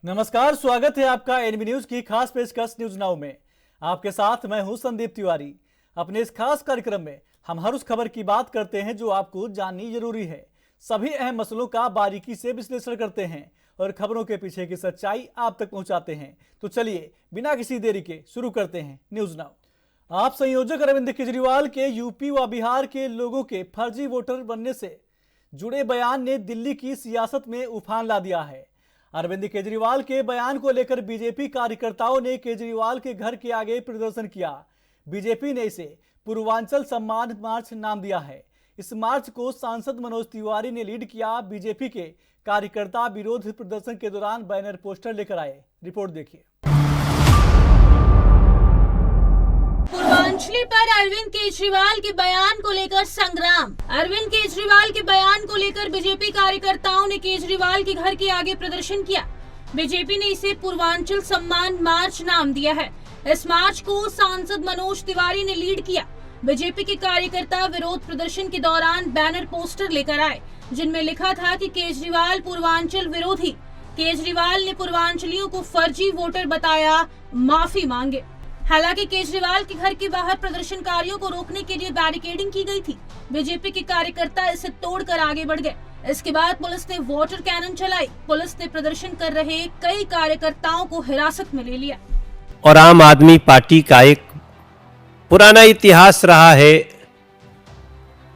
नमस्कार, स्वागत है आपका एनबी न्यूज की खास पेशकश न्यूज नाउ में। आपके साथ मैं हूं संदीप तिवारी। अपने इस खास कार्यक्रम में हम हर उस खबर की बात करते हैं जो आपको जाननी जरूरी है। सभी अहम मसलों का बारीकी से विश्लेषण करते हैं और खबरों के पीछे की सच्चाई आप तक पहुंचाते हैं। तो चलिए बिना किसी देरी के शुरू करते हैं न्यूज नाउ। आप संयोजक अरविंद केजरीवाल के यूपी व बिहार के लोगों के फर्जी वोटर बनने से जुड़े बयान ने दिल्ली की सियासत में उफान ला दिया है। अरविंद केजरीवाल के बयान को लेकर बीजेपी कार्यकर्ताओं ने केजरीवाल के घर के आगे प्रदर्शन किया। बीजेपी ने इसे पूर्वांचल सम्मान मार्च नाम दिया है। इस मार्च को सांसद मनोज तिवारी ने लीड किया। बीजेपी के कार्यकर्ता विरोध प्रदर्शन के दौरान बैनर पोस्टर लेकर आए। रिपोर्ट देखिए। पूर्वांचली पर अरविंद केजरीवाल के बयान को लेकर संग्राम। अरविंद केजरीवाल के बयान को लेकर बीजेपी कार्यकर्ताओं ने केजरीवाल के घर के आगे प्रदर्शन किया। बीजेपी ने इसे पूर्वांचल सम्मान मार्च नाम दिया है। इस मार्च को सांसद मनोज तिवारी ने लीड किया। बीजेपी के कार्यकर्ता विरोध प्रदर्शन के दौरान बैनर पोस्टर लेकर आए, जिनमें लिखा था कि केजरीवाल पूर्वांचल विरोधी। केजरीवाल ने पूर्वांचलियों को फर्जी वोटर बताया, माफी मांगे। हालांकि केजरीवाल के घर के बाहर प्रदर्शनकारियों को रोकने के लिए बैरिकेडिंग की गई थी। बीजेपी के कार्यकर्ता इसे तोड़कर आगे बढ़ गए। इसके बाद पुलिस ने वाटर कैनन चलाई। पुलिस ने प्रदर्शन कर रहे कई कार्यकर्ताओं को हिरासत में ले लिया। और आम आदमी पार्टी का एक पुराना इतिहास रहा है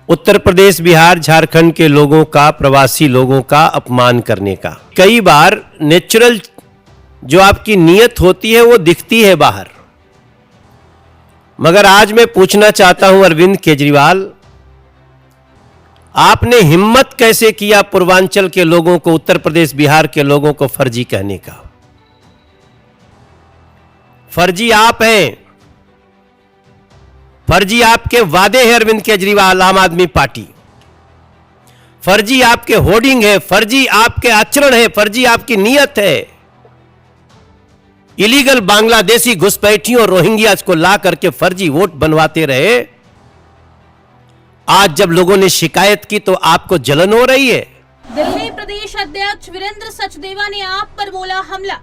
उत्तर प्रदेश, बिहार, झारखंड के लोगों का, प्रवासी लोगों का अपमान करने का। कई बार नेचुरल जो आपकी नीयत होती है वो दिखती है बाहर। मगर आज मैं पूछना चाहता हूं अरविंद केजरीवाल, आपने हिम्मत कैसे किया पूर्वांचल के लोगों को, उत्तर प्रदेश, बिहार के लोगों को फर्जी कहने का? फर्जी आप हैं, फर्जी आपके वादे हैं अरविंद केजरीवाल, आम आदमी पार्टी। फर्जी आपके होर्डिंग है, फर्जी आपके आचरण है, फर्जी आपकी नीयत है। इलीगल बांग्लादेशी घुसपैठियों और रोहिंग्यास को ला करके फर्जी वोट बनवाते रहे। आज जब लोगों ने शिकायत की तो आपको जलन हो रही है। दिल्ली प्रदेश अध्यक्ष वीरेंद्र सचदेवा ने आप पर बोला हमला।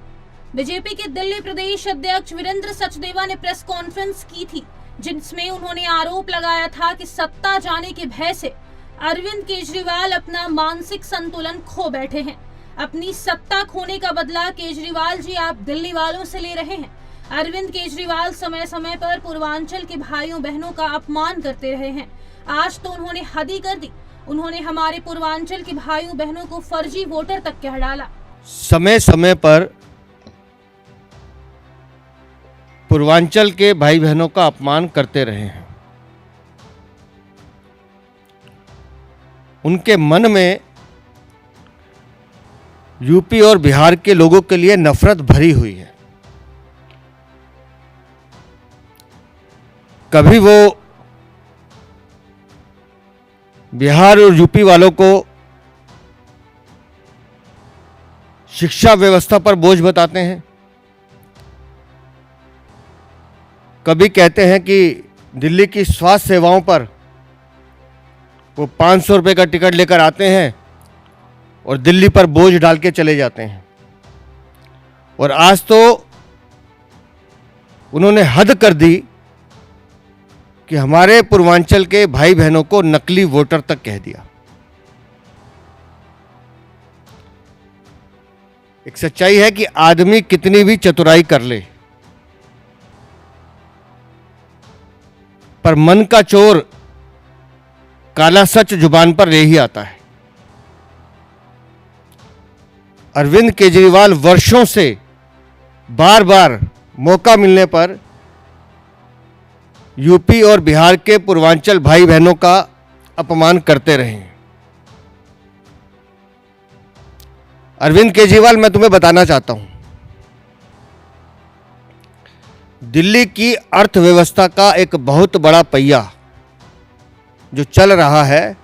बीजेपी के दिल्ली प्रदेश अध्यक्ष वीरेंद्र सचदेवा ने प्रेस कॉन्फ्रेंस की थी, जिसमें उन्होंने आरोप लगाया था कि सत्ता जाने के भय से अरविंद केजरीवाल अपना मानसिक संतुलन खो बैठे हैं। अपनी सत्ता खोने का बदला केजरीवाल जी आप दिल्ली वालों से ले रहे हैं। अरविंद केजरीवाल समय समय पर पूर्वांचल के भाइयों बहनों का अपमान करते रहे हैं। आज तो उन्होंने हद ही कर दी। उन्होंने हमारे पूर्वांचल के भाइयों बहनों को फर्जी वोटर तक कह डाला। समय समय पर पूर्वांचल के भाई बहनों का अपमान करते रहे हैं। उनके मन में यूपी और बिहार के लोगों के लिए नफरत भरी हुई है। कभी वो बिहार और यूपी वालों को शिक्षा व्यवस्था पर बोझ बताते हैं, कभी कहते हैं कि दिल्ली की स्वास्थ्य सेवाओं पर वो 500 रुपये का टिकट लेकर आते हैं और दिल्ली पर बोझ डाल के चले जाते हैं। और आज तो उन्होंने हद कर दी कि हमारे पूर्वांचल के भाई बहनों को नकली वोटर तक कह दिया। एक सच्चाई है कि आदमी कितनी भी चतुराई कर ले, पर मन का चोर काला सच जुबान पर ले ही आता है। अरविंद केजरीवाल वर्षों से बार बार मौका मिलने पर यूपी और बिहार के पूर्वांचल भाई बहनों का अपमान करते रहे हैं। अरविंद केजरीवाल, मैं तुम्हें बताना चाहता हूं, दिल्ली की अर्थव्यवस्था का एक बहुत बड़ा पहिया जो चल रहा है,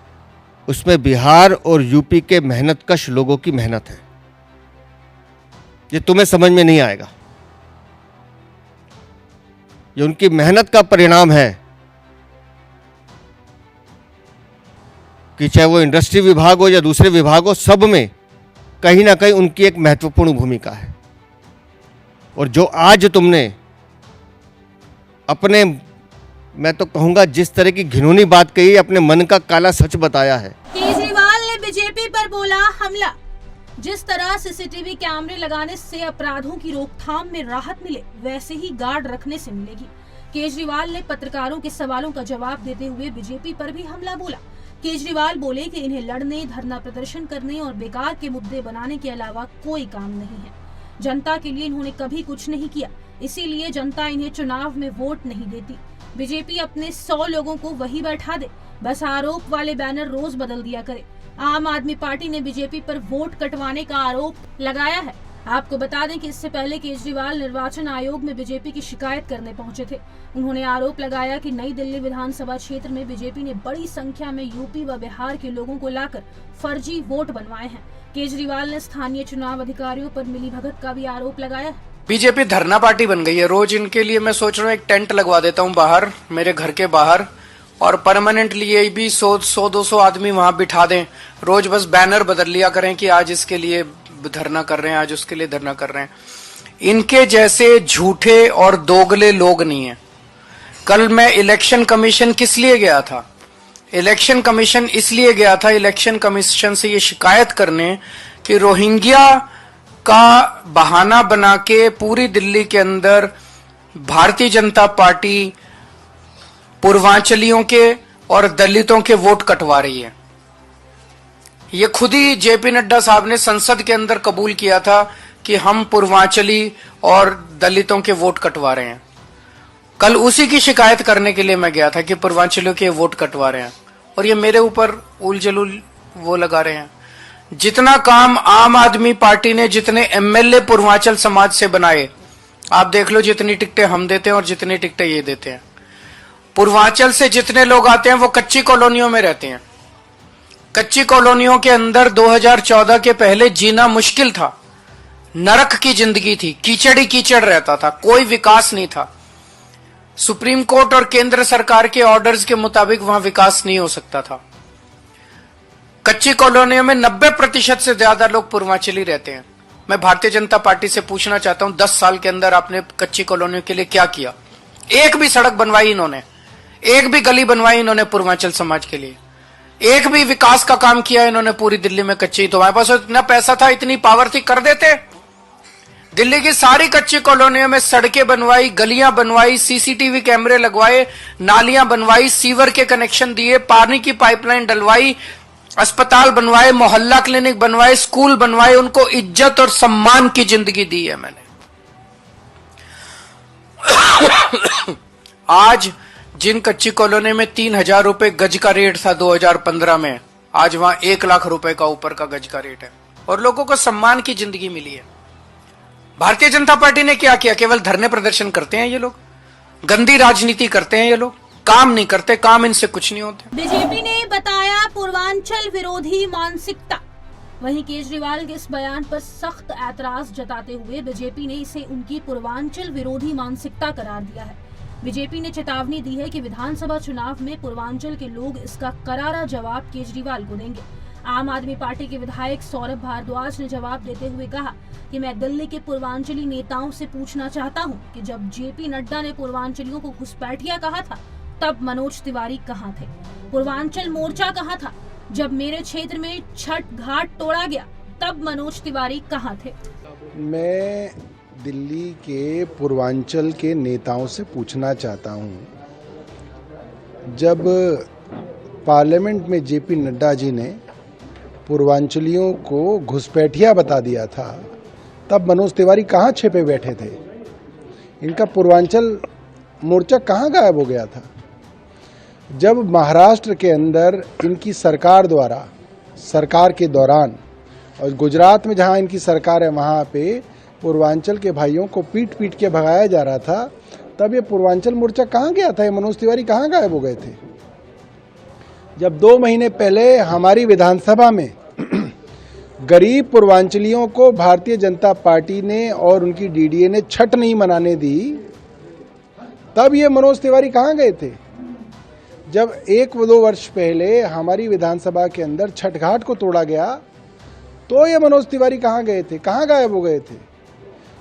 उसमें बिहार और यूपी के मेहनतकश लोगों की मेहनत है। ये तुम्हें समझ में नहीं आएगा। ये उनकी मेहनत का परिणाम है कि चाहे वो इंडस्ट्री विभाग हो या दूसरे विभाग हो, सब में कहीं ना कहीं उनकी एक महत्वपूर्ण भूमिका है। और जो आज तुमने अपने, मैं तो कहूंगा जिस तरह की घिनौनी बात कही, अपने मन का काला सच बताया है। केजरीवाल ने बीजेपी पर बोला हमला। जिस तरह सीसीटीवी कैमरे लगाने से अपराधों की रोकथाम में राहत मिले, वैसे ही गार्ड रखने से मिलेगी। केजरीवाल ने पत्रकारों के सवालों का जवाब देते हुए बीजेपी पर भी हमला बोला। केजरीवाल बोले कि इन्हें लड़ने, धरना प्रदर्शन करने और बेकार के मुद्दे बनाने के अलावा कोई काम नहीं है। जनता के लिए इन्होंने कभी कुछ नहीं किया, इसीलिए जनता इन्हें चुनाव में वोट नहीं देती। बीजेपी अपने 100 लोगों को वही बैठा दे, बस आरोप वाले बैनर रोज बदल दिया करे। आम आदमी पार्टी ने बीजेपी पर वोट कटवाने का आरोप लगाया है। आपको बता दें कि इससे पहले केजरीवाल निर्वाचन आयोग में बीजेपी की शिकायत करने पहुंचे थे। उन्होंने आरोप लगाया कि नई दिल्ली विधानसभा क्षेत्र में बीजेपी ने बड़ी संख्या में यूपी व बिहार के लोगों को लाकर फर्जी वोट बनवाए हैं। केजरीवाल ने स्थानीय चुनाव अधिकारियों पर मिलीभगत का भी आरोप लगाया है। बीजेपी धरना पार्टी बन गई है। रोज इनके लिए मैं सोच रहा हूँ एक टेंट लगवा देता हूँ बाहर, मेरे घर के बाहर, और परमानेंटली ये भी 100-200 आदमी वहां बिठा दें। रोज बस बैनर बदल लिया करें कि आज इसके लिए धरना कर रहे हैं, आज उसके लिए धरना कर रहे हैं। इनके जैसे झूठे और दोगले लोग नहीं है। कल मैं इलेक्शन कमीशन किस लिए गया था? इलेक्शन कमीशन इसलिए गया था, इलेक्शन कमीशन से ये शिकायत करने कि रोहिंग्या का बहाना बना के पूरी दिल्ली के अंदर भारतीय जनता पार्टी पूर्वांचलियों के और दलितों के वोट कटवा रही है। ये खुद ही जेपी नड्डा साहब ने संसद के अंदर कबूल किया था कि हम पूर्वांचली और दलितों के वोट कटवा रहे हैं। कल उसी की शिकायत करने के लिए मैं गया था कि पूर्वांचलियों के वोट कटवा रहे हैं, और ये मेरे ऊपर उलझुल वो लगा रहे हैं। जितना काम आम आदमी पार्टी ने, जितने एमएलए पूर्वांचल समाज से बनाए, आप देख लो जितनी टिकटें हम देते हैं और जितनी टिकटें ये देते हैं। पूर्वांचल से जितने लोग आते हैं वो कच्ची कॉलोनियों में रहते हैं। कच्ची कॉलोनियों के अंदर 2014 के पहले जीना मुश्किल था, नरक की जिंदगी थी, कीचड़ ही कीचड़ रहता था, कोई विकास नहीं था। सुप्रीम कोर्ट और केंद्र सरकार के ऑर्डर्स के मुताबिक वहां विकास नहीं हो सकता था। कच्ची कॉलोनियों में 90% से ज्यादा लोग पूर्वांचली रहते हैं। मैं भारतीय जनता पार्टी से पूछना चाहता हूं, 10 साल के अंदर आपने कच्ची कॉलोनियों के लिए क्या किया? एक भी सड़क बनवाई इन्होंने, एक भी गली बनवाई इन्होंने पूर्वांचल समाज के लिए, एक भी विकास का काम किया इन्होंने पूरी दिल्ली में? कच्ची, तो हमारे पास इतना पैसा था, इतनी पावर थी, कर देते। दिल्ली की सारी कच्ची कॉलोनियों में सड़कें बनवाई, गलियां बनवाई, सीसीटीवी कैमरे लगवाए, नालियां बनवाई, सीवर के कनेक्शन दिए, पानी की पाइपलाइन डलवाई, अस्पताल बनवाए, मोहल्ला क्लिनिक बनवाए, स्कूल बनवाए, उनको इज्जत और सम्मान की जिंदगी दी है मैंने। आज जिन कच्ची कॉलोनी में 3,000 रुपए गज का रेट था 2015 में, आज वहां 1 लाख रुपए का ऊपर का गज का रेट है, और लोगों को सम्मान की जिंदगी मिली है। भारतीय जनता पार्टी ने क्या किया? केवल धरने प्रदर्शन करते हैं ये लोग, गंदी राजनीति करते हैं ये लोग, काम नहीं करते, काम इनसे कुछ नहीं होते। बीजेपी ने बताया पूर्वांचल विरोधी मानसिकता। वहीं केजरीवाल के इस बयान पर सख्त ऐतराज जताते हुए बीजेपी ने इसे उनकी पूर्वांचल विरोधी मानसिकता करार दिया है। बीजेपी ने चेतावनी दी है कि विधानसभा चुनाव में पूर्वांचल के लोग इसका करारा जवाब केजरीवाल को देंगे। आम आदमी पार्टी के विधायक सौरभ भारद्वाज ने जवाब देते हुए कहा कि मैं दिल्ली के पूर्वांचली नेताओं से पूछना चाहता हूं कि जब जेपी नड्डा ने पूर्वांचलियों को घुसपैठिया कहा था, तब मनोज तिवारी कहां थे? पूर्वांचल मोर्चा कहां था? जब मेरे क्षेत्र में छठ घाट तोड़ा गया, तब मनोज तिवारी कहां थे? मैं दिल्ली के पूर्वांचल के नेताओं से पूछना चाहता हूं, जब पार्लियामेंट में जेपी नड्डा जी ने पूर्वांचलियों को घुसपैठिया बता दिया था, तब मनोज तिवारी कहाँ छिपे बैठे थे? इनका पूर्वांचल मोर्चा कहाँ गायब हो गया था? जब महाराष्ट्र के अंदर इनकी सरकार द्वारा, सरकार के दौरान, और गुजरात में जहाँ इनकी सरकार है वहाँ पे पूर्वांचल के भाइयों को पीट पीट के भगाया जा रहा था, तब ये पूर्वांचल मोर्चा कहाँ गया था? ये मनोज तिवारी कहाँ गायब हो गए थे? जब 2 महीने पहले हमारी विधानसभा में गरीब पूर्वांचलियों को भारतीय जनता पार्टी ने और उनकी डीडीए ने छठ नहीं मनाने दी, तब ये मनोज तिवारी कहाँ गए थे? जब 1-2 वर्ष पहले हमारी विधानसभा के अंदर छठ घाट को तोड़ा गया, तो ये मनोज तिवारी कहाँ गए थे? कहाँ गायब हो गए थे?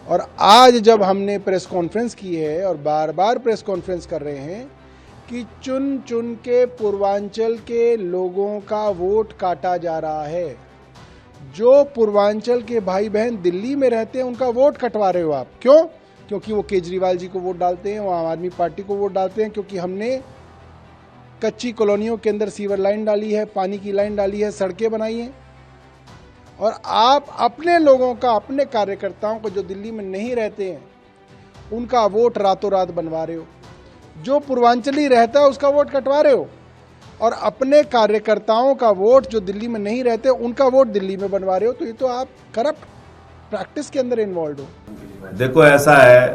और आज जब हमने प्रेस कॉन्फ्रेंस की है और बार बार प्रेस कॉन्फ्रेंस कर रहे हैं कि चुन चुन के पूर्वांचल के लोगों का वोट काटा जा रहा है, जो पूर्वांचल के भाई बहन दिल्ली में रहते हैं उनका वोट कटवा रहे हो आप। क्यों? क्योंकि वो केजरीवाल जी को वोट डालते हैं, वो आम आदमी पार्टी को वोट डालते हैं, क्योंकि हमने कच्ची कॉलोनियों के अंदर सीवर लाइन डाली है, पानी की लाइन डाली है, सड़कें बनाई हैं। और आप अपने लोगों का, अपने कार्यकर्ताओं को जो दिल्ली में नहीं रहते हैं उनका वोट रातों रात बनवा रहे हो। जो पूर्वांचली रहता है उसका वोट कटवा रहे हो और अपने कार्यकर्ताओं का वोट जो दिल्ली में नहीं रहते उनका वोट दिल्ली में बनवा रहे हो। तो ये तो आप करप्ट प्रैक्टिस के अंदर इन्वॉल्व हो। देखो ऐसा है,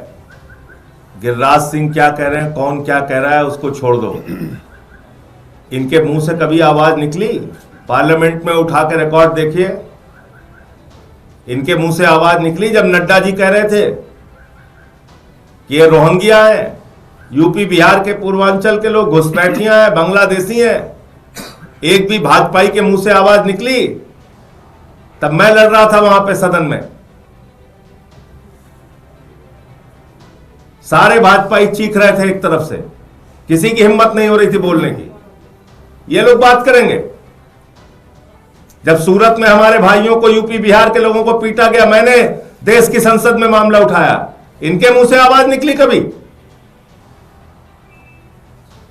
गिरिराज सिंह क्या कह रहे हैं, कौन क्या कह रहा है उसको छोड़ दो। इनके मुंह से कभी आवाज निकली? पार्लियामेंट में उठा के रिकॉर्ड देखिए, इनके मुंह से आवाज निकली जब नड्डा जी कह रहे थे कि ये रोहिंग्या है, यूपी बिहार के पूर्वांचल के लोग घुसपैठियां हैं, बांग्लादेशी हैं। एक भी भाजपाई के मुंह से आवाज निकली? तब मैं लड़ रहा था वहां पे सदन में, सारे भाजपाई चीख रहे थे एक तरफ से, किसी की हिम्मत नहीं हो रही थी बोलने की। ये लोग बात करेंगे? जब सूरत में हमारे भाइयों को, यूपी बिहार के लोगों को पीटा गया, मैंने देश की संसद में मामला उठाया, इनके मुंह से आवाज निकली कभी?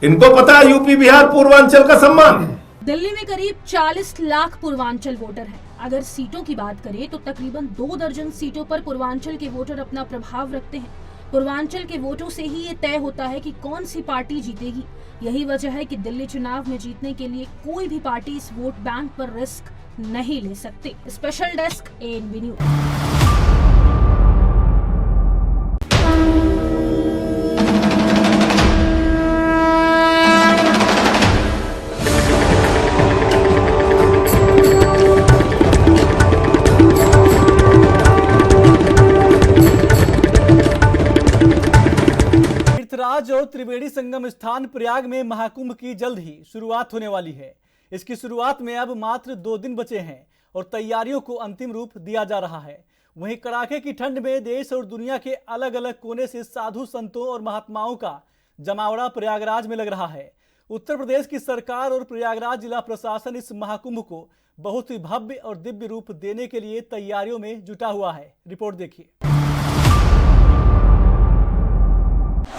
इनको पता है यूपी बिहार पूर्वांचल का सम्मान। दिल्ली में करीब 40 लाख पूर्वांचल वोटर हैं। अगर सीटों की बात करें तो तकरीबन 2 दर्जन सीटों पर पूर्वांचल के वोटर अपना प्रभाव रखते हैं। पूर्वांचल के वोटों से ही ये तय होता है कि कौन सी पार्टी जीतेगी। यही वजह है कि दिल्ली चुनाव में जीतने के लिए कोई भी पार्टी इस वोट बैंक पर रिस्क नहीं ले सकती। Special desk ANB news. Tirthraj और त्रिवेणी संगम स्थान प्रयाग में महाकुंभ की जल्द ही शुरुआत होने वाली है। इसकी शुरुआत में अब मात्र 2 दिन बचे हैं और तैयारियों को अंतिम रूप दिया जा रहा है। वहीं कड़ाके की ठंड में देश और दुनिया के अलग अलग कोने से साधु संतों और महात्माओं का जमावड़ा प्रयागराज में लग रहा है। उत्तर प्रदेश की सरकार और प्रयागराज जिला प्रशासन इस महाकुंभ को बहुत ही भव्य और दिव्य रूप देने के लिए तैयारियों में जुटा हुआ है। रिपोर्ट देखिए।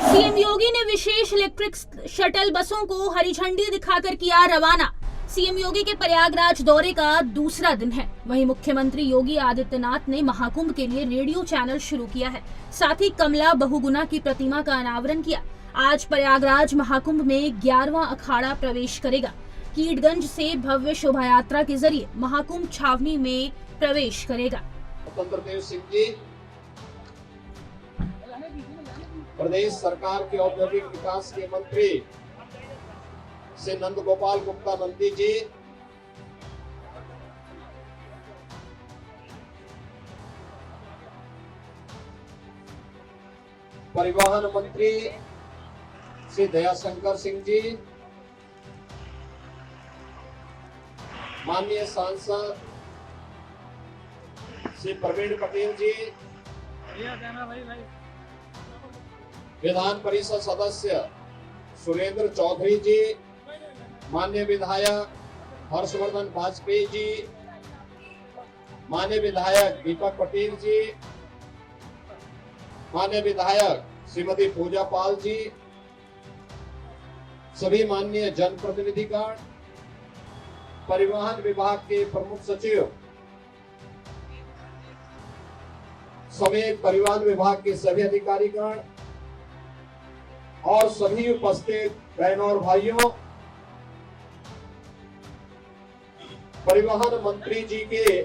सीएम योगी ने विशेष इलेक्ट्रिक शटल बसों को हरी झंडी दिखाकर किया रवाना। सीएम योगी के प्रयागराज दौरे का दूसरा दिन है। वहीं मुख्यमंत्री योगी आदित्यनाथ ने महाकुंभ के लिए रेडियो चैनल शुरू किया है। साथ ही कमला बहुगुना की प्रतिमा का अनावरण किया। आज प्रयागराज महाकुंभ में 11वां अखाड़ा प्रवेश करेगा। कीटगंज से भव्य शोभा यात्रा के जरिए महाकुंभ छावनी में प्रवेश करेगा। स्वतंत्र सिंह जी, प्रदेश सरकार के औद्योगिक विकास के मंत्री से नंद गोपाल गुप्ता नंदी जी, परिवहन मंत्री श्री दयाशंकर सिंह जी, माननीय सांसद श्री प्रवीण पटेल जी, विधान परिषद सदस्य सुरेंद्र चौधरी जी, माननीय विधायक हर्षवर्धन वाजपेयी जी, माननीय विधायक दीपक पटेल जी, माननीय विधायक श्रीमती पूजा पाल जी, सभी माननीय जनप्रतिनिधिगण, परिवहन विभाग के प्रमुख सचिव समेत परिवहन विभाग के सभी अधिकारीगण और सभी उपस्थित बहनों और भाइयों, परिवहन मंत्री जी के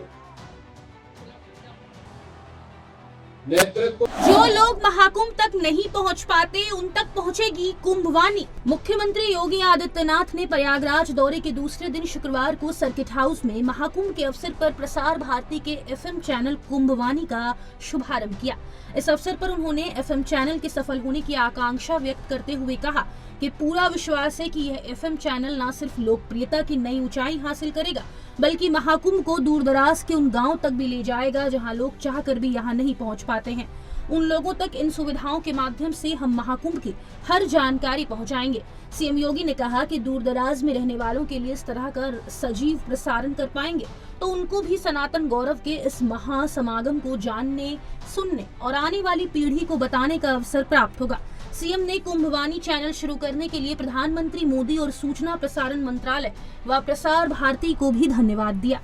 नेतृत्व। जो लोग महाकुंभ तक नहीं पहुंच पाते उन तक पहुंचेगी कुंभवानी। मुख्यमंत्री योगी आदित्यनाथ ने प्रयागराज दौरे के दूसरे दिन शुक्रवार को सर्किट हाउस में महाकुंभ के अवसर पर प्रसार भारती के FM चैनल कुंभवानी का शुभारंभ किया। इस अवसर पर उन्होंने FM चैनल के सफल होने की आकांक्षा व्यक्त करते हुए कहा कि पूरा विश्वास है कि यह एफएम चैनल न सिर्फ लोकप्रियता की नई ऊंचाई हासिल करेगा, बल्कि महाकुंभ को दूर दराज के उन गांव तक भी ले जाएगा जहां लोग चाहकर भी यहां नहीं पहुंच पाते हैं। उन लोगों तक इन सुविधाओं के माध्यम से हम महाकुंभ की हर जानकारी पहुंचाएंगे। सीएम योगी ने कहा कि दूर दराज में रहने वालों के लिए इस तरह का सजीव प्रसारण कर पाएंगे तो उनको भी सनातन गौरव के इस महासमागम को जानने, सुनने और आने वाली पीढ़ी को बताने का अवसर प्राप्त होगा। सीएम ने कुंभवाणी चैनल शुरू करने के लिए प्रधानमंत्री मोदी और सूचना प्रसारण मंत्रालय व प्रसार भारती को भी धन्यवाद दिया।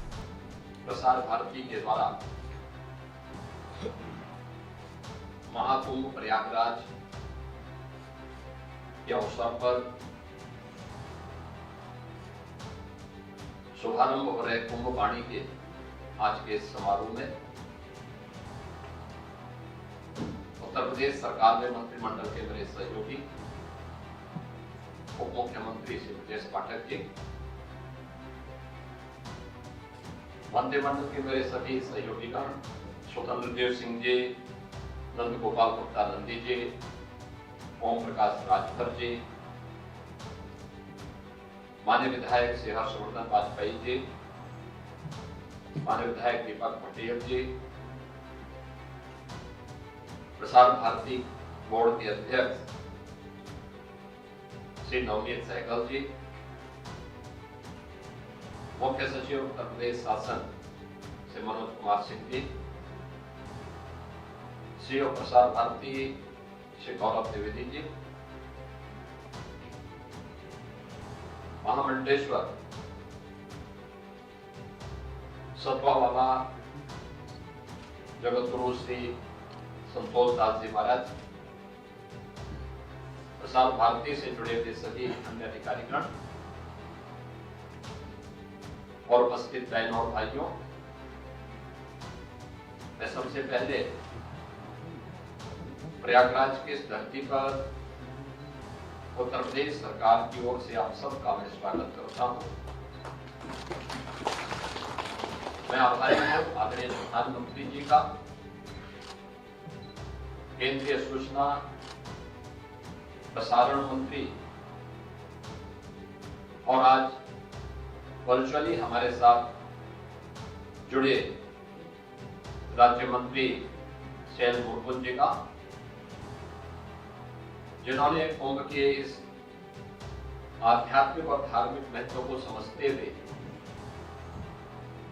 प्रसार भारती के द्वारा महाकुंभ प्रयागराज के अवसर पर शुभारंभ हो रहे कुंभवाणी के आज के समारोह में उत्तर प्रदेश सरकार में मंत्रिमंडल के मेरे सहयोगी उप मुख्यमंत्री श्री ब्रजेश पाठक जी, मंत्रिमंडल के मेरे सभी सहयोगीगण स्वतंत्र देव सिंह जी, नंद गोपाल गुप्ता नंदी जी, ओम प्रकाश राजभर जी, माननीय विधायक श्री हर्षवर्धन वाजपेयी जी, माननीय विधायक दीपक पटेल जी, प्रसार भारती बोर्ड के अध्यक्ष श्री नवनीत सहगल जी, मुख्य सचिव उत्तर प्रदेश शासन श्री मनोज कुमार सिंह जी, सीईओ प्रसार भारती श्री गौरव द्विवेदी जी, महामंडलेश्वर सतवा बाबा जगत गुरु श्री संतोष दास जी महाराज, प्रसार भारती से जुड़े हुए सभी अन्य अधिकारीगण और उपस्थित बहनों और भाइयों, मैं सबसे पहले प्रयागराज की इस धरती पर उत्तर प्रदेश सरकार की ओर से आप सबका मैं स्वागत करता हूं। मैं आभारी हूं आदरणीय प्रधानमंत्री जी का, केंद्रीय सूचना प्रसारण मंत्री और आज वर्चुअली हमारे साथ जुड़े राज्य मंत्री शैल मुर्मुन जी का, जिन्होंने कुंभ के इस आध्यात्मिक और धार्मिक महत्व को समझते हुए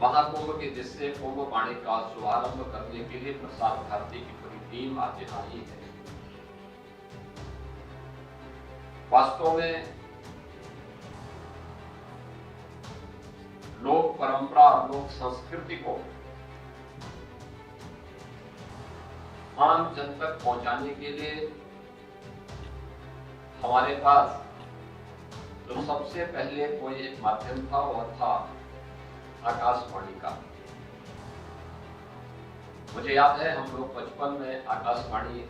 महाकुंभ के जिससे कुंभवाणी का शुभारंभ करने के लिए प्रसार भारती की पूरी टीम आज यहाँ आई है। वास्तव में लोक परंपरा, लोक संस्कृति को आम जन तक पहुंचाने के लिए हमारे पास जो सबसे पहले कोई एक माध्यम था वह था आकाशवाणी का। मुझे याद है हम लोग बचपन में आकाशवाणी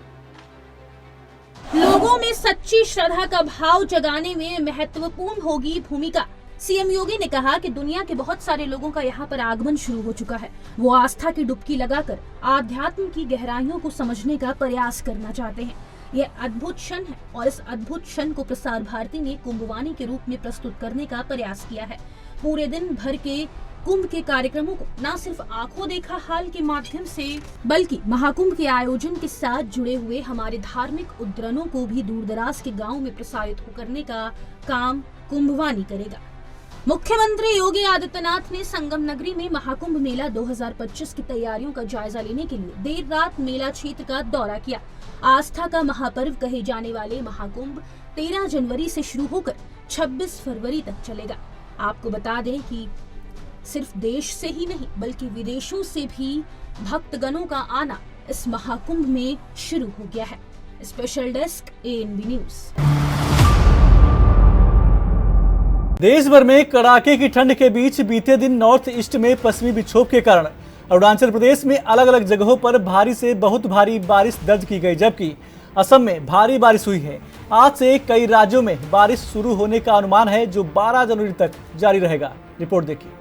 लोगों में सच्ची श्रद्धा का भाव जगाने में महत्वपूर्ण होगी भूमिका। सीएम योगी ने कहा कि दुनिया के बहुत सारे लोगों का यहाँ पर आगमन शुरू हो चुका है। वो आस्था की डुबकी लगाकर आध्यात्म की गहराइयों को समझने का प्रयास करना चाहते हैं। यह अद्भुत क्षण है और इस अद्भुत क्षण को प्रसार भारती ने कुंभवाणी के रूप में प्रस्तुत करने का प्रयास किया है। पूरे दिन भर के कुंभ के कार्यक्रमों को न सिर्फ आंखों देखा हाल के माध्यम से बल्कि महाकुंभ के आयोजन के साथ जुड़े हुए हमारे धार्मिक उद्दरणों को भी दूरदराज के गांव में प्रसारित करने का काम कुंभवाणी करेगा। मुख्यमंत्री योगी आदित्यनाथ ने संगम नगरी में महाकुंभ मेला 2025 की तैयारियों का जायजा लेने के लिए देर रात मेला क्षेत्र का दौरा किया। आस्था का महापर्व कहे जाने वाले महाकुंभ 13 जनवरी से शुरू होकर 26 फरवरी तक चलेगा। आपको बता दें कि सिर्फ देश से ही नहीं बल्कि विदेशों से भी भक्तगणों का आना इस महाकुंभ में शुरू हो गया है। Special desk ANB news. देश भर में कड़ाके की ठंड के बीच बीते दिन नॉर्थ ईस्ट में पश्चिमी विक्षोभ के कारण अरुणाचल प्रदेश में अलग अलग जगहों पर भारी से बहुत भारी बारिश दर्ज की गई, जबकि असम में भारी बारिश हुई है। आज से कई राज्यों में बारिश शुरू होने का अनुमान है जो 12 जनवरी तक जारी रहेगा। रिपोर्ट देखिए।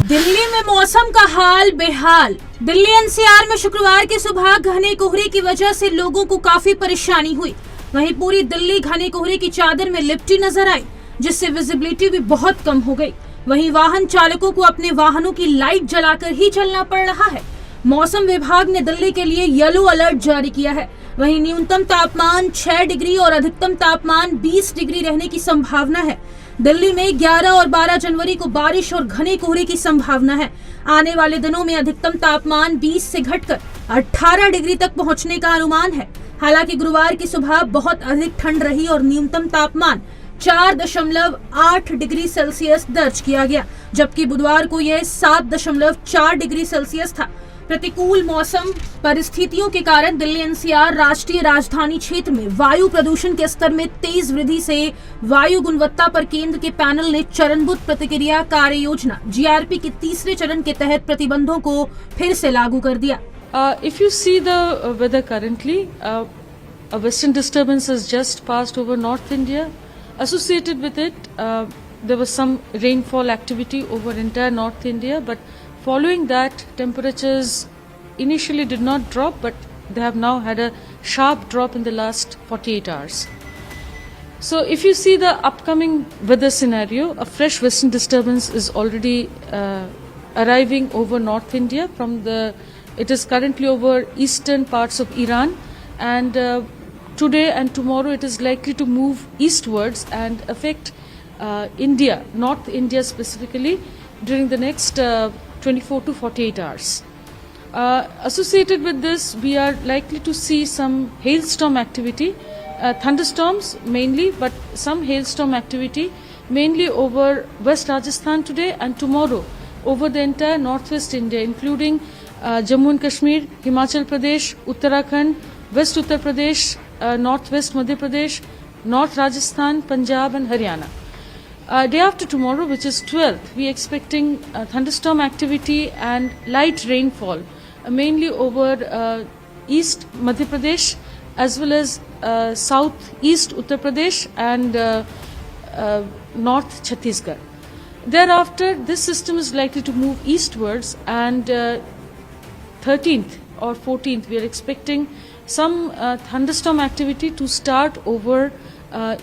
दिल्ली में मौसम का हाल बेहाल। दिल्ली एनसीआर में शुक्रवार की सुबह घने कोहरे की वजह से लोगों को काफी परेशानी हुई। वहीं पूरी दिल्ली घने कोहरे की चादर में लिपटी नजर आई, जिससे विजिबिलिटी भी बहुत कम हो गई। वहीं वाहन चालकों को अपने वाहनों की लाइट जलाकर ही चलना पड़ रहा है। मौसम विभाग ने दिल्ली के लिए येलो अलर्ट जारी किया है। वहीं न्यूनतम तापमान 6 डिग्री और अधिकतम तापमान 20 डिग्री रहने की संभावना है। दिल्ली में 11 और 12 जनवरी को बारिश और घने कोहरे की संभावना है। आने वाले दिनों में अधिकतम तापमान 20 से घटकर 18 डिग्री तक पहुंचने का अनुमान है। हालांकि गुरुवार की सुबह बहुत अधिक ठंड रही और न्यूनतम तापमान 4.8 डिग्री सेल्सियस दर्ज किया गया, जबकि बुधवार को यह 7.4 डिग्री सेल्सियस था। प्रतिकूल मौसम परिस्थितियों के कारण दिल्ली एनसीआर राष्ट्रीय राजधानी क्षेत्र में वायु प्रदूषण के स्तर में तेज वृद्धि से वायु गुणवत्ता पर केंद्र के पैनल ने चरणबद्ध प्रतिक्रिया कार्य योजना जीआरपी के तीसरे चरण के तहत प्रतिबंधों को फिर से लागू कर दिया। If you see the weather currently, a western disturbance has just passed over North India. Associated with it, there was some rainfall activity over entire North India, but following that, temperatures initially did not drop, but they have now had a sharp drop in the last 48 hours. So if you see the upcoming weather scenario, a fresh western disturbance is already arriving over North India it is currently over eastern parts of Iran, and today and tomorrow it is likely to move eastwards and affect India, North India specifically, during the next 24 to 48 hours. Associated with this, we are likely to see some hailstorm activity, thunderstorms mainly, but some hailstorm activity mainly over West Rajasthan today and tomorrow over the entire northwest India, including Jammu and Kashmir, Himachal Pradesh, Uttarakhand, West Uttar Pradesh, Northwest Madhya Pradesh, North Rajasthan, Punjab and Haryana. Day after tomorrow, which is 12th, we are expecting thunderstorm activity and light rainfall, mainly over East Madhya Pradesh as well as South East Uttar Pradesh and North Chhattisgarh. Thereafter, this system is likely to move eastwards, and 13th or 14th, we are expecting some thunderstorm activity to start over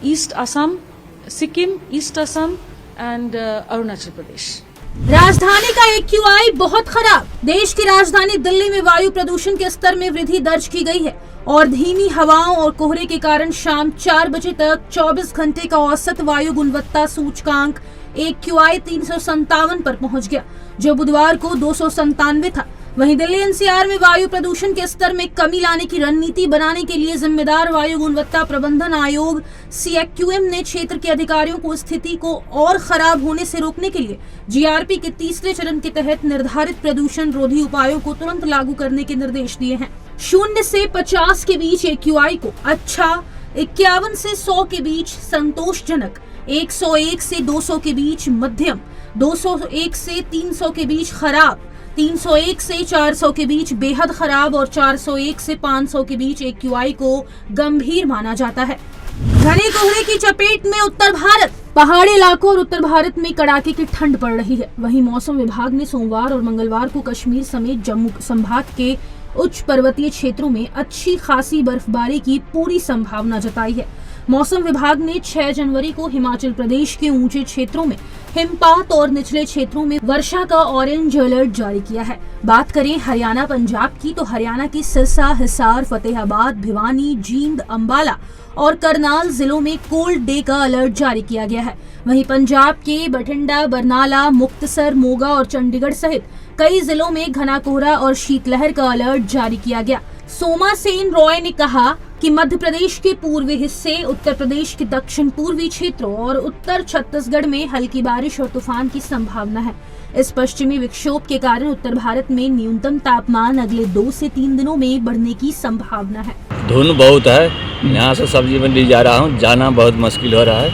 East Assam, Sikkim, East Assam and Arunachal Pradesh. राजधानी का AQI बहुत खराब। देश की राजधानी दिल्ली में वायु प्रदूषण के स्तर में वृद्धि दर्ज की गई है और धीमी हवाओं और कोहरे के कारण शाम 4 बजे तक 24 घंटे का औसत वायु गुणवत्ता सूचकांक AQI 357 पर पहुंच गया, जो बुधवार को 297 था। वहीं दिल्ली एनसीआर में वायु प्रदूषण के स्तर में कमी लाने की रणनीति बनाने के लिए जिम्मेदार वायु गुणवत्ता प्रबंधन आयोग CAQM ने क्षेत्र के अधिकारियों को स्थिति को और खराब होने से रोकने के लिए जीआरपी के तीसरे चरण के तहत निर्धारित प्रदूषण रोधी उपायों को तुरंत लागू करने के निर्देश दिए हैं। 0 से 50 के बीच AQI को अच्छा, 51 से 100 के बीच संतोषजनक, 101 से 200 के बीच मध्यम, 201 से 300 के बीच खराब, 301 से 400 के बीच बेहद खराब और 401 से 500 के बीच AQI को गंभीर माना जाता है। घने कोहरे की चपेट में उत्तर भारत, पहाड़ी इलाकों और उत्तर भारत में कड़ाके की ठंड पड़ रही है। वहीं मौसम विभाग ने सोमवार और मंगलवार को कश्मीर समेत जम्मू संभाग के उच्च पर्वतीय क्षेत्रों में अच्छी खासी बर्फबारी की पूरी संभावना जताई है। मौसम विभाग ने 6 जनवरी को हिमाचल प्रदेश के ऊंचे क्षेत्रों में हिमपात और निचले क्षेत्रों में वर्षा का ऑरेंज अलर्ट जारी किया है। बात करें हरियाणा पंजाब की, तो हरियाणा की सिरसा, हिसार, फतेहाबाद, भिवानी, जींद, अंबाला और करनाल जिलों में कोल्ड डे का अलर्ट जारी किया गया है। वहीं पंजाब के बठिंडा, बरनाला, मुक्तसर, मोगा और चंडीगढ़ सहित कई जिलों में घना कोहरा और शीतलहर का अलर्ट जारी किया गया। सोमा सेन रॉय ने कहा कि मध्य प्रदेश के पूर्वी हिस्से, उत्तर प्रदेश के दक्षिण पूर्वी क्षेत्रों और उत्तर छत्तीसगढ़ में हल्की बारिश और तूफान की संभावना है। इस पश्चिमी विक्षोभ के कारण उत्तर भारत में न्यूनतम तापमान अगले 2 से 3 दिनों में बढ़ने की संभावना है। धुंध बहुत है, यहाँ से सब्जी मंडी जा रहा हूँ, जाना बहुत मुश्किल हो रहा है।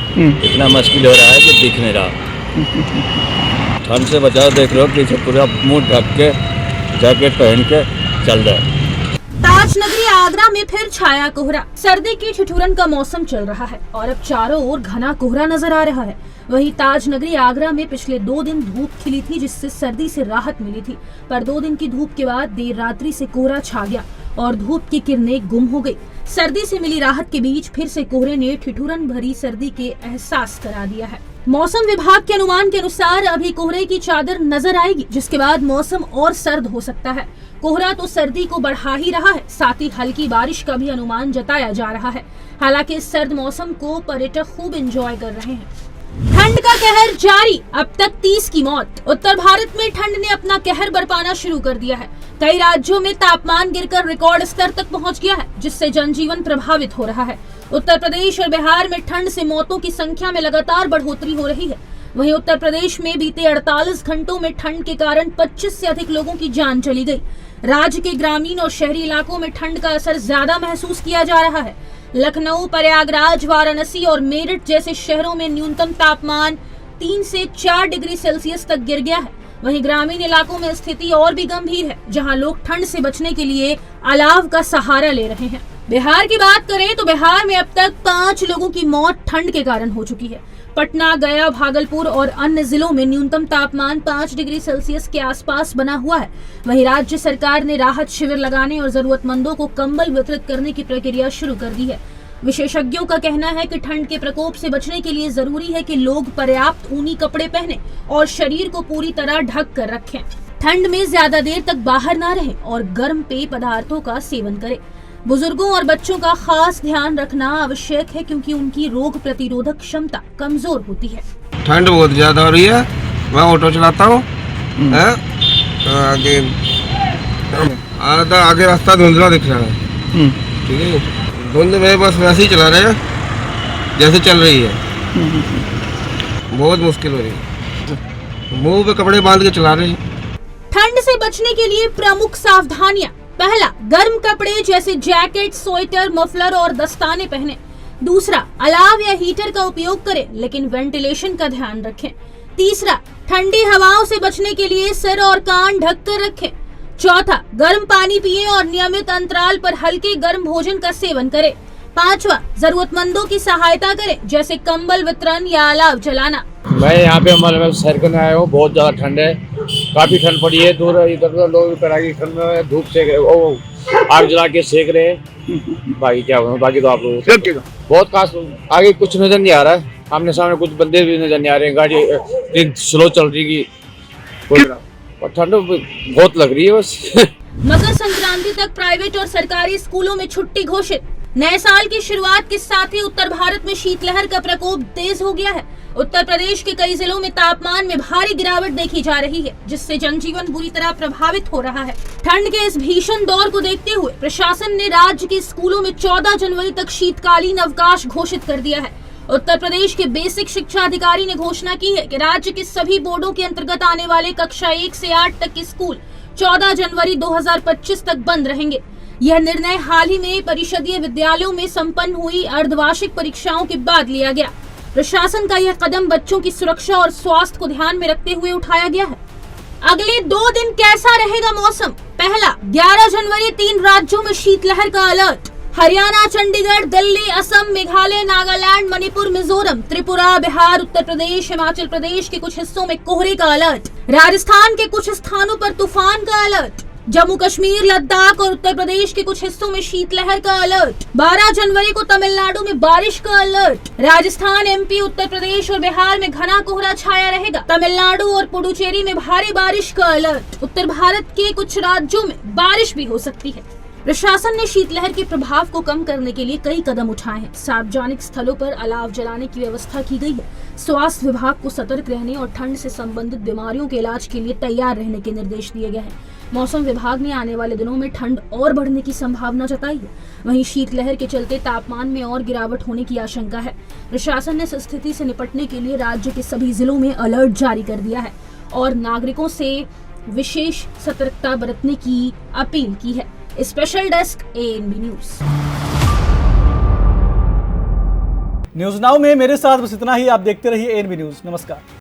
इतना मुश्किल हो रहा है कि दिख नहीं रहा। ठंड से बचाओ, देख लो पीछे पूरा मुंह ढक के जैकेट पहन के चल रहा है। ताज नगरी आगरा में फिर छाया कोहरा। सर्दी की ठिठुरन का मौसम चल रहा है और अब चारों ओर घना कोहरा नजर आ रहा है। वहीं ताज नगरी आगरा में पिछले 2 दिन धूप खिली थी, जिससे सर्दी से राहत मिली थी, पर 2 दिन की धूप के बाद देर रात्रि से कोहरा छा गया और धूप की किरणें गुम हो गई। सर्दी से मिली राहत के बीच फिर से कोहरे ने ठिठुरन भरी सर्दी के एहसास करा दिया है। मौसम विभाग के अनुमान के अनुसार अभी कोहरे की चादर नजर आएगी, जिसके बाद मौसम और सर्द हो सकता है। कोहरा तो सर्दी को बढ़ा ही रहा है, साथ ही हल्की बारिश का भी अनुमान जताया जा रहा है। हालांकि इस सर्द मौसम को पर्यटक खूब एंजॉय कर रहे हैं। ठंड का कहर जारी, अब तक 30 की मौत। उत्तर भारत में ठंड ने अपना कहर बरपाना शुरू कर दिया है। कई राज्यों में तापमान गिरकर रिकॉर्ड स्तर तक पहुंच गया है, जिससे जनजीवन प्रभावित हो रहा है। उत्तर प्रदेश और बिहार में ठंड से मौतों की संख्या में लगातार बढ़ोतरी हो रही है। वहीं उत्तर प्रदेश में बीते 48 घंटों में ठंड के कारण 25 से अधिक लोगों की जान चली गई। राज्य के ग्रामीण और शहरी इलाकों में ठंड का असर ज्यादा महसूस किया जा रहा है। लखनऊ, प्रयागराज, वाराणसी और मेरठ जैसे शहरों में न्यूनतम तापमान 3 से 4 डिग्री सेल्सियस तक गिर गया है। वहीं ग्रामीण इलाकों में स्थिति और भी गंभीर है, जहां लोग ठंड से बचने के लिए अलाव का सहारा ले रहे हैं। बिहार की बात करें तो बिहार में अब तक 5 लोगों की मौत ठंड के कारण हो चुकी है। पटना, गया, भागलपुर और अन्य जिलों में न्यूनतम तापमान 5 डिग्री सेल्सियस के आसपास बना हुआ है। वहीं राज्य सरकार ने राहत शिविर लगाने और जरूरतमंदों को कंबल वितरित करने की प्रक्रिया शुरू कर दी है। विशेषज्ञों का कहना है कि ठंड के प्रकोप से बचने के लिए जरूरी है कि लोग पर्याप्त ऊनी कपड़े पहने और शरीर को पूरी तरह ढक कर रखें। ठंड में ज्यादा देर तक बाहर न रहें और गर्म पेय पदार्थों का सेवन करें। बुजुर्गों और बच्चों का खास ध्यान रखना आवश्यक है, क्योंकि उनकी रोग प्रतिरोधक क्षमता कमजोर होती है। ठंड बहुत ज्यादा हो रही है। मैं ऑटो चलाता हूँ, आगे रास्ता धुंधला दिख रहा है। ठीक है, धुंध में बस वैसे ही चला रहे हैं जैसे चल रही है। बहुत मुश्किल हो रही है, मुंह पे कपड़े बांध के चला रहे हैं। ठंड से बचने के लिए प्रमुख सावधानियां। पहला, गर्म कपड़े जैसे जैकेट, स्वेटर, मफलर और दस्ताने पहने। दूसरा, अलाव या हीटर का उपयोग करें, लेकिन वेंटिलेशन का ध्यान रखें। तीसरा, ठंडी हवाओं से बचने के लिए सिर और कान ढक कर रखें। चौथा, गर्म पानी पिएं और नियमित अंतराल पर हल्के गर्म भोजन का सेवन करें। पांचवा, जरूरतमंदों की सहायता करें, जैसे कंबल वितरण या अलाव जलाना। मैं यहाँ पे हमारे शहर करने आया हूँ। बहुत ज्यादा ठंड है, काफी ठंड पड़ी है। दूर इधर लोग कड़ाके ठंड में धूप सेक रहे, आग जला के सेक रहे हैं। बाकी क्या होगा, बाकी तो आप लोग बहुत खास आगे कुछ नजर नहीं आ रहा है। आमने सामने कुछ बंदे भी नजर नहीं आ रहे हैं। गाड़ी स्लो चल रही है और ठंड बहुत लग रही है बस। मकर संक्रांति तक प्राइवेट और सरकारी स्कूलों में छुट्टी घोषित। नए साल की शुरुआत के साथ ही उत्तर भारत में शीतलहर का प्रकोप तेज हो गया है। उत्तर प्रदेश के कई जिलों में तापमान में भारी गिरावट देखी जा रही है, जिससे जनजीवन बुरी तरह प्रभावित हो रहा है। ठंड के इस भीषण दौर को देखते हुए प्रशासन ने राज्य के स्कूलों में 14 जनवरी तक शीतकालीन अवकाश घोषित कर दिया है। उत्तर प्रदेश के बेसिक शिक्षा अधिकारी ने घोषणा की है कि राज्य के सभी बोर्डों के अंतर्गत आने वाले कक्षा 1 से 8 तक के स्कूल 14 जनवरी 2025 तक बंद रहेंगे। यह निर्णय हाल ही में परिषदीय विद्यालयों में संपन्न हुई अर्धवार्षिक परीक्षाओं के बाद लिया गया। प्रशासन का यह कदम बच्चों की सुरक्षा और स्वास्थ्य को ध्यान में रखते हुए उठाया गया है। अगले 2 दिन कैसा रहेगा मौसम? पहला, 11 जनवरी 3 राज्यों में शीतलहर का अलर्ट। हरियाणा, चंडीगढ़, दिल्ली, असम, मेघालय, नागालैंड, मणिपुर, मिजोरम, त्रिपुरा, बिहार, उत्तर प्रदेश, हिमाचल प्रदेश के कुछ हिस्सों में कोहरे का अलर्ट। राजस्थान के कुछ स्थानों पर तूफान का अलर्ट। जम्मू कश्मीर, लद्दाख और उत्तर प्रदेश के कुछ हिस्सों में शीतलहर का अलर्ट। 12 जनवरी को तमिलनाडु में बारिश का अलर्ट। राजस्थान, एमपी, उत्तर प्रदेश और बिहार में घना कोहरा छाया रहेगा। तमिलनाडु और पुडुचेरी में भारी बारिश का अलर्ट। उत्तर भारत के कुछ राज्यों में बारिश भी हो सकती है। प्रशासन ने शीतलहर के प्रभाव को कम करने के लिए कई कदम उठाए हैं। सार्वजनिक स्थलों पर अलाव जलाने की व्यवस्था की गई है। स्वास्थ्य विभाग को सतर्क रहने और ठंड से संबंधित बीमारियों के इलाज के लिए तैयार रहने के निर्देश दिए गए हैं। मौसम विभाग ने आने वाले दिनों में ठंड और बढ़ने की संभावना जताई है। वहीं शीतलहर के चलते तापमान में और गिरावट होने की आशंका है। प्रशासन ने इस स्थिति से निपटने के लिए राज्य के सभी जिलों में अलर्ट जारी कर दिया है और नागरिकों से विशेष सतर्कता बरतने की अपील की है। Special desk ANB news now में मेरे साथ बस इतना ही। आप देखते रहिए ANB न्यूज। नमस्कार।